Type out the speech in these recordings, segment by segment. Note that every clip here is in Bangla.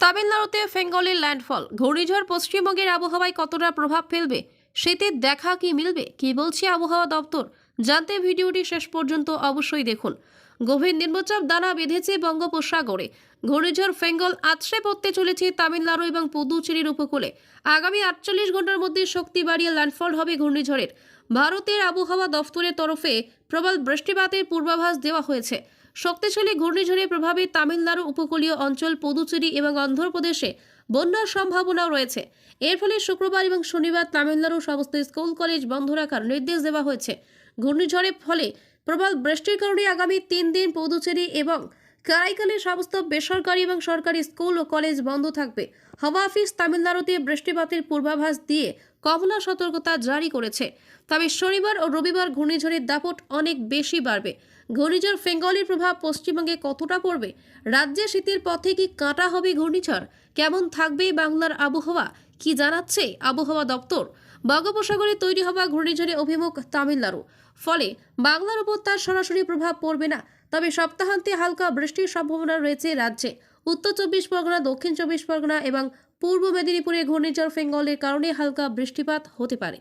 তামিলনাড়ুতে ফেঙ্গলের ল্যান্ডফল, ঘূর্ণিঝড় পশ্চিমবঙ্গের আবহাওয়ায় কতটা প্রভাব ফেলবে, শীতের দেখা কি মিলবে, কি বলছে আবহাওয়া দপ্তর, জানতে ভিডিওটি শেষ পর্যন্ত অবশ্যই দেখুন। গভীর নিম্নচাপ দানা বেঁধেছে বঙ্গোপসাগরে। ঘূর্ণিঝড় ফেঙ্গল আছড়ে পড়তে চলেছে তামিলনাড়ু এবং পুদুচেরির উপকূলে। আগামী 48 ঘন্টার মধ্যে শক্তি বাড়িয়ে ল্যান্ডফল হবে ঘূর্ণিঝড়ের। ভারতের আবহাওয়া দফতরের তরফে প্রবল বৃষ্টিপাতের পূর্বাভাস দেওয়া হয়েছে। শক্তিশালী ঘূর্ণিঝড়ের প্রভাবে তামিলনাড়ু উপকূলীয় অঞ্চল, পুদুচেরি এবং অন্ধ্রপ্রদেশে বন্যার সম্ভাবনাও রয়েছে। এর ফলে শুক্রবার এবং শনিবার তামিলনাড়ুর সমস্ত স্কুল কলেজ বন্ধ রাখার নির্দেশ দেওয়া হয়েছে। ঘূর্ণিঝড়ের ফলে প্রবল বৃষ্টির কারণে আগামী 3 দিন পুদুচেরি এবং কারাইকালের সমস্ত বেসরকারি এবং সরকারি স্কুল ও কলেজ বন্ধ থাকবে। হাওয়া অফিস তামিলনাড়ুতে বৃষ্টিপাতের পূর্বাভাস দিয়ে কমলা সতর্কতা জারি করেছে। তবে শনিবার ও রবিবার ঘূর্ণিঝড়ের দাপট অনেক বেশি বাড়বে। ঘূর্ণিঝড় ফেঙ্গলের প্রভাব পশ্চিমবঙ্গে কতটা পড়বে, রাজ্যে শীতের পথে কি কাটা হবে ঘূর্ণিঝড়, কেমন থাকবে বাংলার আবহাওয়া, কি জানাচ্ছে আবহাওয়া দপ্তর। বঙ্গোপসাগরে তৈরি হওয়া ঘূর্ণিঝড়ে অভিমুখ তামিলনাড়ু, ফলে বাংলার উপর তার সরাসরি প্রভাব পড়বে না। তবে সপ্তাহান্তে হালকা বৃষ্টির সম্ভাবনা রয়েছে রাজ্যে। উত্তর 24 পরগনা, দক্ষিণ 24 পরগনা এবং পূর্ব মেদিনীপুরে ঘূর্ণিঝড় ফেঙ্গলের কারণে হালকা বৃষ্টিপাত হতে পারে।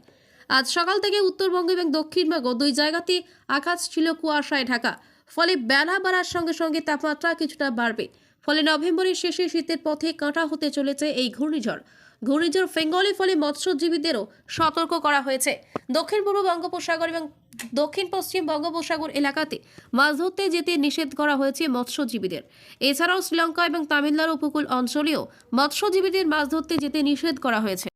আজ সকাল থেকে উত্তরবঙ্গ এবং দক্ষিণবঙ্গ দুই জায়গাতে আকাশ ছিল কুয়াশায় ঢাকা। ফলে বেলা বাড়ার সঙ্গে সঙ্গে তাপমাত্রা কিছুটা বাড়বে। ফলে নভেম্বরের শেষে শীতের পথে কাঁটা হতে চলেছে এই ঘূর্ণিঝড়। ঘূর্ণিঝড় ফেঙ্গলের ফলে মৎস্যজীবীদেরও সতর্ক করা হয়েছে। দক্ষিণ পূর্ব বঙ্গোপসাগর এবং দক্ষিণ পশ্চিম বঙ্গোপসাগর এলাকাতে মাছ ধরতে যেতে নিষেধ করা হয়েছে মৎস্যজীবীদের। এছাড়াও শ্রীলঙ্কা এবং তামিলনাড়ু উপকূল অঞ্চলেও মৎস্যজীবীদের মাছ ধরতে যেতে নিষেধ করা হয়েছে।